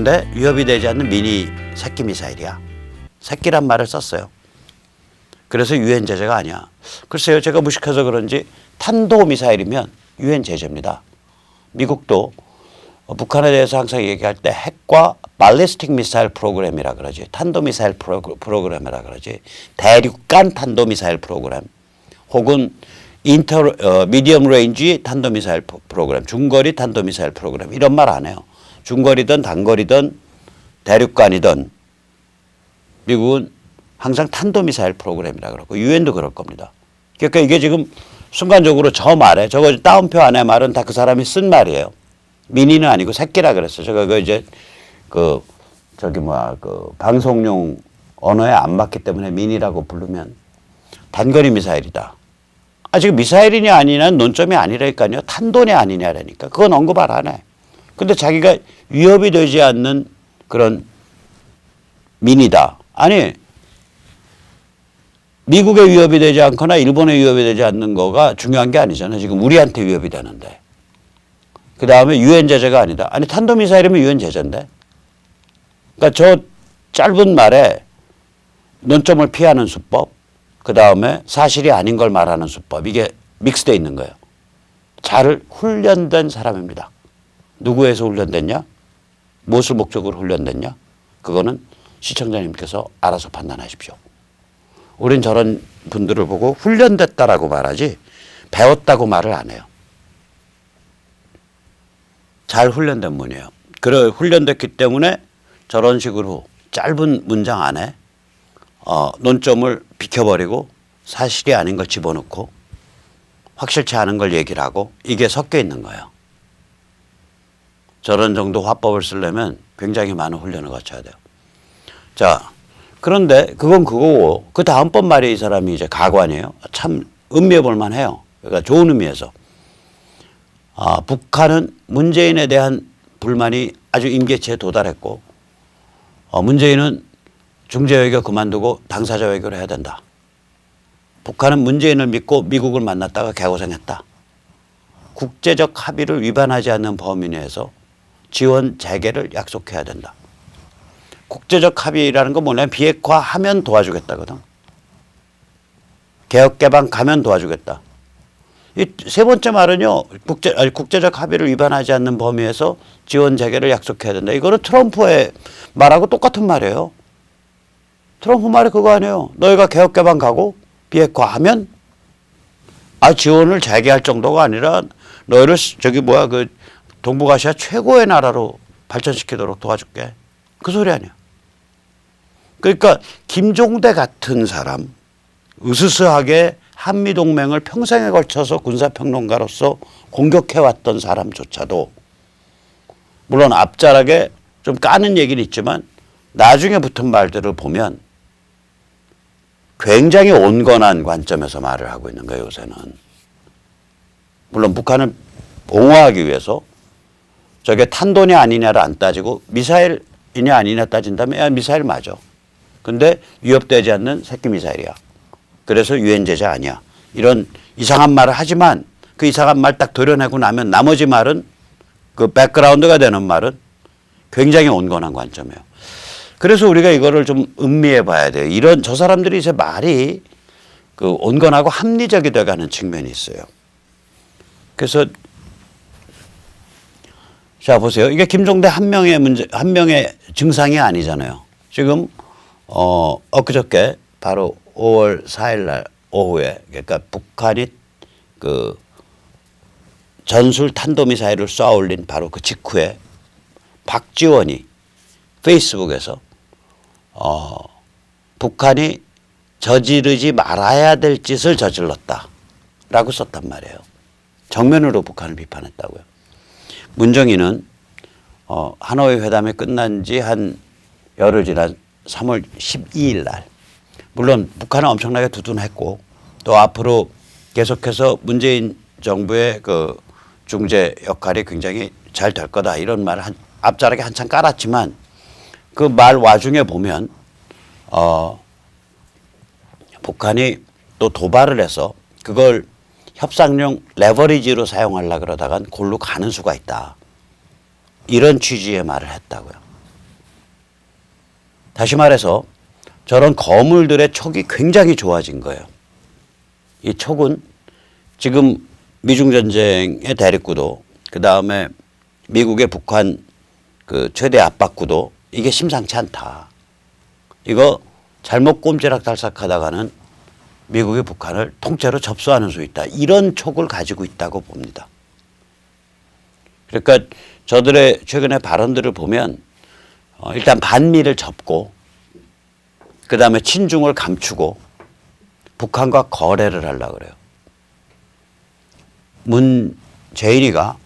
그런데 위협이 되지 않는 미니 새끼 미사일이야. 새끼란 말을 썼어요. 그래서 유엔 제재가 아니야. 글쎄요, 제가 무식해서 그런지 탄도 미사일이면 유엔 제재입니다. 미국도 북한에 대해서 항상 얘기할 때 핵과 발리스틱 미사일 프로그램이라 그러지, 탄도 미사일 프로그램이라 그러지, 대륙간 탄도 미사일 프로그램, 혹은 미디엄 레인지 탄도 미사일 프로그램, 중거리 탄도 미사일 프로그램, 이런 말 안 해요. 중거리든 단거리든 대륙간이든 미국은 항상 탄도 미사일 프로그램이라 그러고 유엔도 그럴 겁니다. 그러니까 이게 지금 순간적으로 저 말에, 저거 따옴표 안에 말은 다 그 사람이 쓴 말이에요. 미니는 아니고 새끼라 그랬어요. 제가 방송용 언어에 안 맞기 때문에 미니라고 부르면 단거리 미사일이다. 지금 미사일이냐 아니냐는 논점이 아니라니까요. 탄도냐 아니냐라니까. 그건 언급을 안 해. 근데 자기가 위협이 되지 않는 그런 미니다. 아니, 미국에 위협이 되지 않거나 일본에 위협이 되지 않는 거가 중요한 게 아니잖아요. 지금 우리한테 위협이 되는데. 그 다음에 유엔 제재가 아니다. 아니, 탄도미사일이면 유엔 제재인데. 그러니까 저 짧은 말에 논점을 피하는 수법, 그 다음에 사실이 아닌 걸 말하는 수법, 이게 믹스되어 있는 거예요. 잘 훈련된 사람입니다. 누구에서 훈련됐냐? 무엇을 목적으로 훈련됐냐? 그거는 시청자님께서 알아서 판단하십시오. 우린 저런 분들을 보고 훈련됐다라고 말하지 배웠다고 말을 안 해요. 잘 훈련된 분이에요. 그래 훈련됐기 때문에 저런 식으로 짧은 문장 안에 논점을 비켜버리고 사실이 아닌 걸 집어넣고 확실치 않은 걸 얘기를 하고 이게 섞여 있는 거예요. 저런 정도 화법을 쓰려면 굉장히 많은 훈련을 거쳐야 돼요. 자, 그런데 그건 그거고 그 다음번 말에 이 사람이 이제 가관이에요. 참 음미해 볼 만해요. 그러니까 좋은 의미에서. 북한은 문재인에 대한 불만이 아주 임계치에 도달했고 문재인은 중재 외교 그만두고 당사자 외교를 해야 된다. 북한은 문재인을 믿고 미국을 만났다가 개고생했다. 국제적 합의를 위반하지 않는 범위 내에서 지원 재개를 약속해야 된다. 국제적 합의라는 건 뭐냐면 비핵화하면 도와주겠다거든. 개혁 개방 가면 도와주겠다. 이 세 번째 말은요. 국제적 합의를 위반하지 않는 범위에서 지원 재개를 약속해야 된다. 이거는 트럼프의 말하고 똑같은 말이에요. 트럼프 말이 그거 아니에요. 너희가 개혁 개방 가고 비핵화하면 지원을 재개할 정도가 아니라 너희를 동북아시아 최고의 나라로 발전시키도록 도와줄게. 그 소리 아니야. 그러니까 김종대 같은 사람, 으스스하게 한미동맹을 평생에 걸쳐서 군사평론가로서 공격해왔던 사람조차도 물론 앞자락에 좀 까는 얘기는 있지만 나중에 붙은 말들을 보면 굉장히 온건한 관점에서 말을 하고 있는 거예요, 요새는. 물론 북한을 봉호하기 위해서 저게 탄도냐 아니냐를 안 따지고 미사일이냐 아니냐 따진다면 미사일 맞아. 근데 위협되지 않는 새끼 미사일이야. 그래서 유엔 제재 아니야. 이런 이상한 말을 하지만 그 이상한 말 딱 도려내고 나면 나머지 말은 그 백그라운드가 되는 말은 굉장히 온건한 관점이에요. 그래서 우리가 이거를 좀 음미해 봐야 돼요. 저 사람들이 이제 말이 그 온건하고 합리적이 돼가는 측면이 있어요. 그래서 자 보세요. 이게 김종대 한 명의 증상이 아니잖아요. 지금 엊그저께 바로 5월 4일 날 오후에 그러니까 북한이 그 전술 탄도미사일을 쏘아 올린 바로 그 직후에 박지원이 페이스북에서 북한이 저지르지 말아야 될 짓을 저질렀다라고 썼단 말이에요. 정면으로 북한을 비판했다고요. 문정인은 하노이 회담이 끝난 지 한 열흘 지난 3월 12일 날 물론 북한은 엄청나게 두둔했고 또 앞으로 계속해서 문재인 정부의 그 중재 역할이 굉장히 잘 될 거다 이런 말을 앞자락에 한참 깔았지만 그 말 와중에 보면 북한이 또 도발을 해서 그걸 협상용 레버리지로 사용하려고 그러다간 골로 가는 수가 있다. 이런 취지의 말을 했다고요. 다시 말해서 저런 거물들의 촉이 굉장히 좋아진 거예요. 이 촉은 지금 미중전쟁의 대립구도, 그 다음에 미국의 북한 그 최대 압박구도 이게 심상치 않다. 이거 잘못 꼼지락달싹하다가는 미국이 북한을 통째로 접수하는 수 있다. 이런 촉을 가지고 있다고 봅니다. 그러니까 저들의 최근의 발언들을 보면 일단 반미를 접고 그다음에 친중을 감추고 북한과 거래를 하려고 그래요. 문재인이가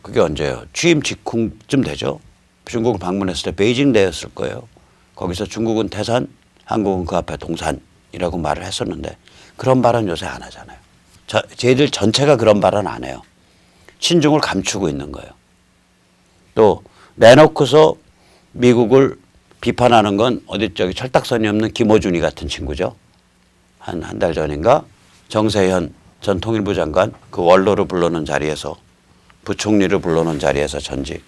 그게 언제요? 취임 직후쯤 되죠. 중국을 방문했을 때 베이징 대였을 거예요. 거기서 중국은 태산, 한국은 그 앞에 동산이라고 말을 했었는데 그런 발언 요새 안 하잖아요. 쟤들 전체가 그런 발언 안 해요. 친중을 감추고 있는 거예요. 또 내놓고서 미국을 비판하는 건 어디 저기 철딱선이 없는 김어준이 같은 친구죠. 한 달 전인가 정세현 전 통일부 장관 그 원로를 불러놓은 자리에서 부총리를 불러놓은 자리에서 전직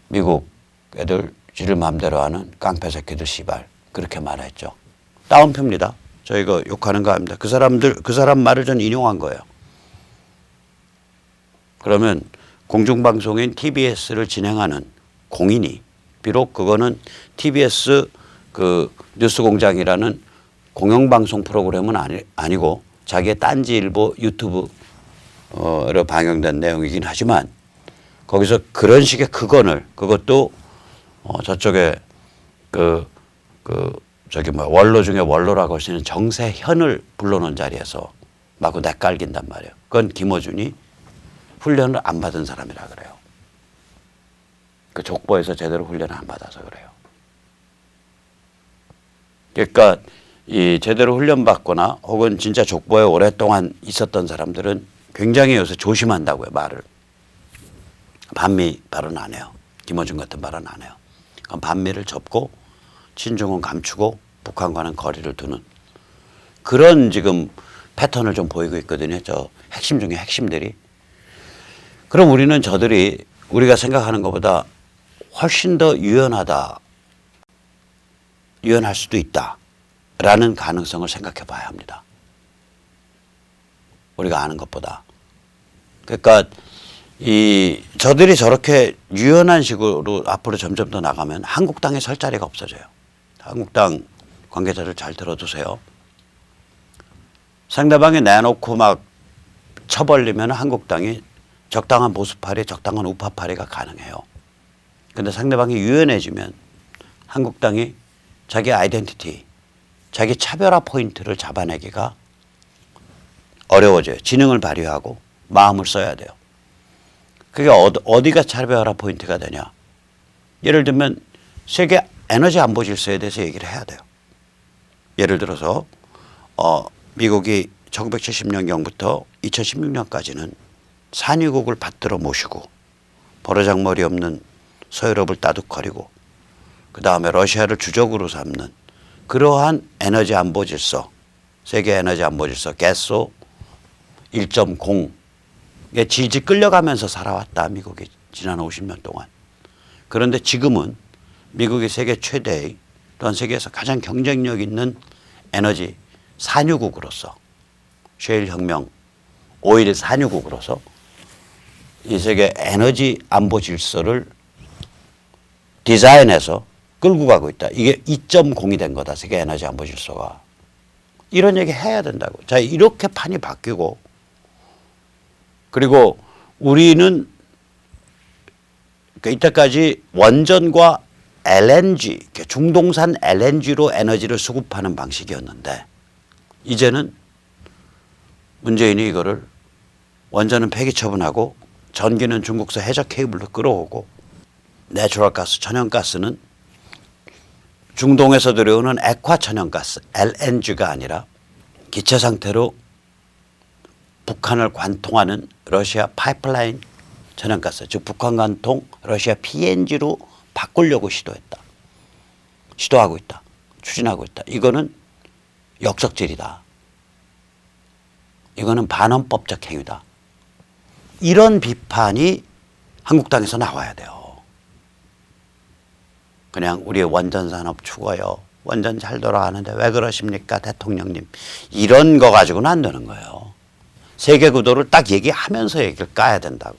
미국 애들 지를 마음대로 하는 깡패 새끼들 씨발 그렇게 말했죠. 다운표입니다. 저희가 욕하는 거 아닙니다. 그 사람 말을 전 인용한 거예요. 그러면 공중방송인 TBS를 진행하는 공인이 비록 그거는 TBS 그 뉴스공장이라는 공영방송 프로그램은 아니고 자기의 딴지일보 유튜브로 방영된 내용이긴 하지만 거기서 그런 식의 그것도 저쪽에 저기 원로 중에 원로라고 할 수 있는 정세현을 불러놓은 자리에서 마구 내깔긴단 말이에요. 그건 김어준이 훈련을 안 받은 사람이라 그래요. 그 족보에서 제대로 훈련을 안 받아서 그래요. 그러니까 이 제대로 훈련받거나 혹은 진짜 족보에 오랫동안 있었던 사람들은 굉장히 요새 조심한다고요. 말을. 반미 발언 안 해요. 김어준 같은 발언 안 해요. 그럼 반미를 접고 친중은 감추고 북한과는 거리를 두는 그런 지금 패턴을 좀 보이고 있거든요. 저 핵심 중에 핵심들이. 그럼 우리는 저들이 우리가 생각하는 것보다 훨씬 더 유연할 수도 있다라는 가능성을 생각해 봐야 합니다. 우리가 아는 것보다. 그러니까 저들이 저렇게 유연한 식으로 앞으로 점점 더 나가면 한국당에 설 자리가 없어져요. 한국당 관계자들 잘 들어두세요. 상대방이 내놓고 막 쳐벌리면 한국당이 적당한 보수파리, 적당한 우파파리가 가능해요. 그런데 상대방이 유연해지면 한국당이 자기 아이덴티티, 자기 차별화 포인트를 잡아내기가 어려워져요. 지능을 발휘하고 마음을 써야 돼요. 그게 어디가 차별화 포인트가 되냐. 예를 들면 세계 에너지 안보 질서에 대해서 얘기를 해야 돼요. 예를 들어서 미국이 1970년경부터 2016년까지는 산유국을 받들어 모시고 버르장머리 없는 서유럽을 따둑거리고 그다음에 러시아를 주적으로 삼는 그러한 에너지 안보 질서, 세계 에너지 안보 질서, 개소 1.0에 질질 끌려가면서 살아왔다. 미국이 지난 50년 동안. 그런데 지금은 미국이 세계 최대의 또한 세계에서 가장 경쟁력 있는 에너지 산유국으로서 셰일 혁명, 오일 산유국으로서 이 세계 에너지 안보 질서를 디자인해서 끌고 가고 있다. 이게 2.0이 된 거다. 세계 에너지 안보 질서가. 이런 얘기 해야 된다고. 자, 이렇게 판이 바뀌고 그리고 우리는 이때까지 원전과 LNG, 중동산 LNG로 에너지를 수급하는 방식이었는데 이제는 문재인이 이거를 원전은 폐기 처분하고 전기는 중국서 해저 케이블로 끌어오고 내추럴 가스, 천연가스는 중동에서 들여오는 액화 천연가스, LNG가 아니라 기체 상태로 북한을 관통하는 러시아 파이프라인 천연가스, 즉 북한 관통 러시아 PNG로 바꾸려고 시도하고 있다. 추진하고 있다. 이거는 역적질이다. 이거는 반헌법적 행위다. 이런 비판이 한국당에서 나와야 돼요. 그냥 우리의 원전 산업 죽어요. 원전 잘 돌아가는데 왜 그러십니까 대통령님. 이런 거 가지고는 안 되는 거예요. 세계 구도를 딱 얘기하면서 얘기를 까야 된다고.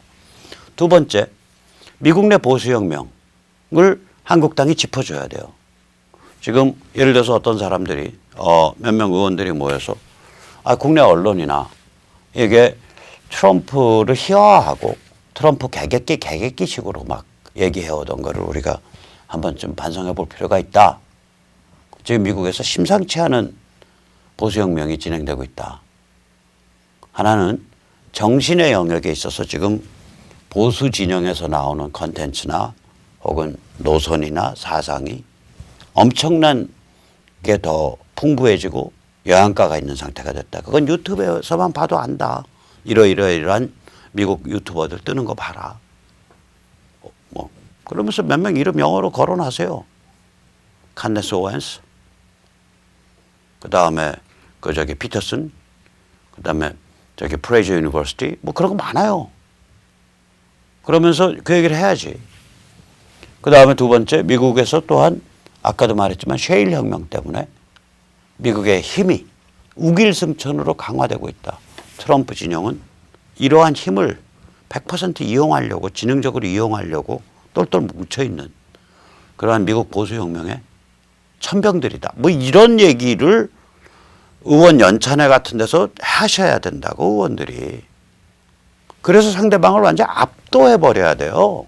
두 번째, 미국 내 보수혁명을 한국당이 짚어줘야 돼요. 지금 예를 들어서 어떤 사람들이 몇 명 의원들이 모여서 국내 언론이나 이게 트럼프를 희화화하고 트럼프 개객기식으로 막 얘기해오던 거를 우리가 한번 좀 반성해 볼 필요가 있다. 지금 미국에서 심상치 않은 보수혁명이 진행되고 있다. 하나는 정신의 영역에 있어서 지금 보수 진영에서 나오는 컨텐츠나 혹은 노선이나 사상이 엄청난 게 더 풍부해지고 영양가가 있는 상태가 됐다. 그건 유튜브에서만 봐도 안다. 이러이러한 미국 유튜버들 뜨는 거 봐라. 그러면서 몇 명 이름 영어로 거론하세요. 칸네스 오웬스, 그 다음에 피터슨, 그 다음에 프레이저 유니버시티 그런 거 많아요. 그러면서 그 얘기를 해야지. 그 다음에 두 번째, 미국에서 또한 아까도 말했지만 셰일 혁명 때문에 미국의 힘이 우길승천으로 강화되고 있다. 트럼프 진영은 이러한 힘을 100% 이용하려고, 지능적으로 이용하려고 똘똘 뭉쳐있는 그러한 미국 보수혁명의 천병들이다. 이런 얘기를 의원 연찬회 같은 데서 하셔야 된다고, 의원들이. 그래서 상대방을 완전 압도해버려야 돼요.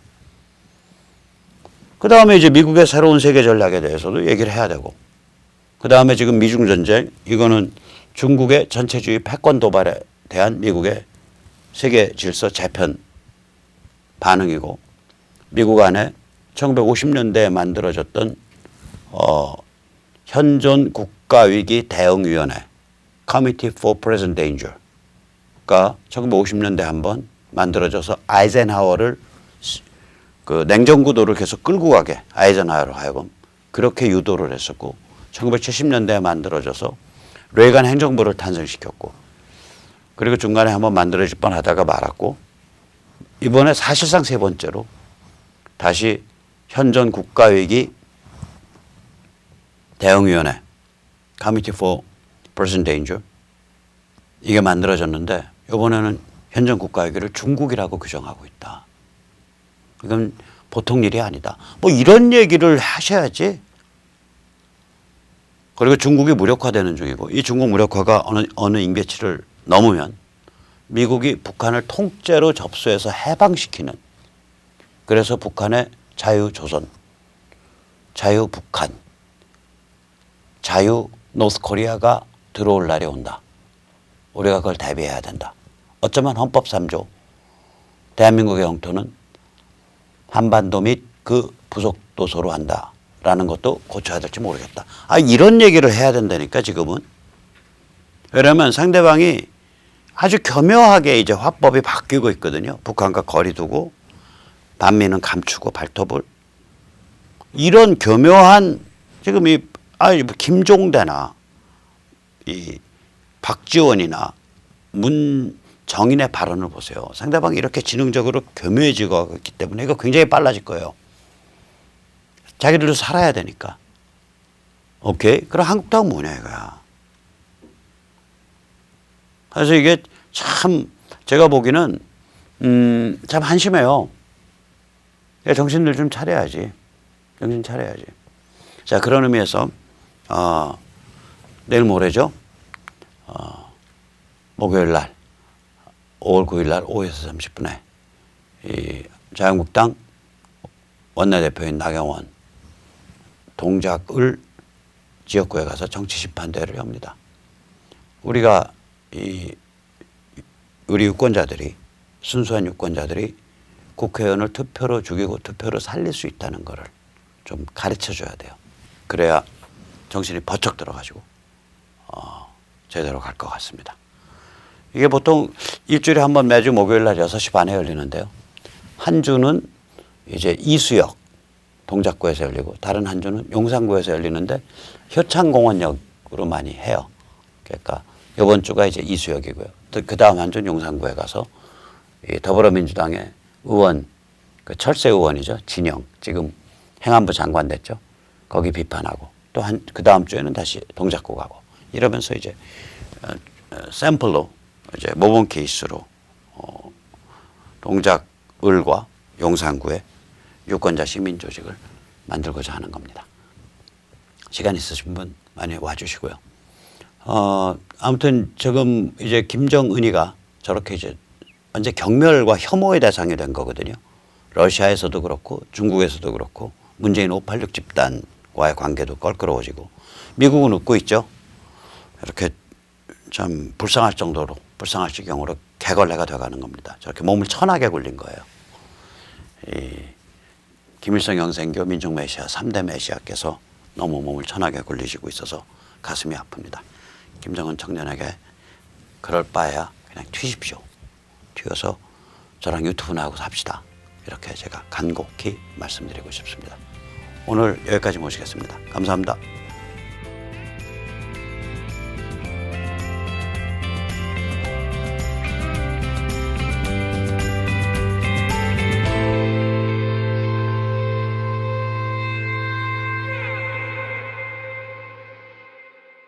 그 다음에 이제 미국의 새로운 세계 전략에 대해서도 얘기를 해야 되고, 그 다음에 지금 미중 전쟁, 이거는 중국의 전체주의 패권 도발에 대한 미국의 세계 질서 재편 반응이고, 미국 안에 1950년대에 만들어졌던 현존 국가위기 대응위원회 Committee for Present Danger가 1950년대 한번 만들어져서 아이젠하워를 그 냉전구도를 계속 끌고 가게 아이젠하워로 하여금 그렇게 유도를 했었고, 1970년대에 만들어져서 레이간 행정부를 탄생시켰고, 그리고 중간에 한번 만들어질 뻔하다가 말았고, 이번에 사실상 세 번째로 다시 현존 국가위기 대응위원회 Committee for Present Danger 이게 만들어졌는데, 이번에는 현존 국가위기를 중국이라고 규정하고 있다. 이건 보통 일이 아니다. 이런 얘기를 하셔야지. 그리고 중국이 무력화되는 중이고, 이 중국 무력화가 어느 임계치를 넘으면 미국이 북한을 통째로 접수해서 해방시키는, 그래서 북한의 자유조선, 자유북한, 자유 노스코리아가 들어올 날이 온다. 우리가 그걸 대비해야 된다. 어쩌면 헌법 3조 대한민국의 영토는 한반도 및 그 부속 도서로 한다라는 것도 고쳐야 될지 모르겠다. 이런 얘기를 해야 된다니까 지금은. 왜냐하면 상대방이 아주 교묘하게 이제 화법이 바뀌고 있거든요. 북한과 거리 두고 반미는 감추고 발톱을. 이런 교묘한 지금 김종대나 이 박지원이나 문정인의 발언을 보세요. 상대방이 이렇게 지능적으로 교묘해지고 있기 때문에 이거 굉장히 빨라질 거예요. 자기들도 살아야 되니까. 오케이? 그럼 한국당은 뭐냐 이거야. 그래서 이게 참 제가 보기에는 참 한심해요. 정신들 좀 차려야지. 정신 차려야지. 자, 그런 의미에서 내일 모레죠. 목요일 날 5월 9일 날 오후에서 30분에 이 자유한국당 원내대표인 나경원 동작을 지역구에 가서 정치심판대회를 엽니다. 우리가 우리 유권자들이, 순수한 유권자들이 국회의원을 투표로 죽이고 투표로 살릴 수 있다는 거를 좀 가르쳐 줘야 돼요. 그래야 정신이 버쩍 들어가지고 제대로 갈 것 같습니다. 이게 보통 일주일에 한 번 매주 목요일 날 6시 반에 열리는데요. 한 주는 이제 이수역 동작구에서 열리고, 다른 한 주는 용산구에서 열리는데 효창공원역으로 많이 해요. 그러니까 이번 주가 이제 이수역이고요. 그 다음 한 주는 용산구에 가서 이 더불어민주당의 의원, 그 철새 의원이죠. 진영, 지금 행안부 장관 됐죠. 거기 비판하고 또 그 다음 주에는 다시 동작구 가고 이러면서 이제 샘플로 이제 모범 케이스로 동작을과 용산구에 유권자 시민 조직을 만들고자 하는 겁니다. 시간 있으신 분 많이 와주시고요. 아무튼 지금 이제 김정은이가 저렇게 이제 완전 경멸과 혐오의 대상이 된 거거든요. 러시아에서도 그렇고 중국에서도 그렇고 문재인 586 집단과의 관계도 껄끄러워지고 미국은 웃고 있죠. 이렇게 참 불쌍할 정도로 불쌍할 지경으로 개걸레가 돼가는 겁니다. 저렇게 몸을 천하게 굴린 거예요. 이 김일성 영생교 민중 메시아 3대 메시아께서 너무 몸을 천하게 굴리시고 있어서 가슴이 아픕니다. 김정은 청년에게 그럴 바에야 그냥 튀십시오. 튀어서 저랑 유튜브나 하고 삽시다. 이렇게 제가 간곡히 말씀드리고 싶습니다. 오늘 여기까지 모시겠습니다. 감사합니다.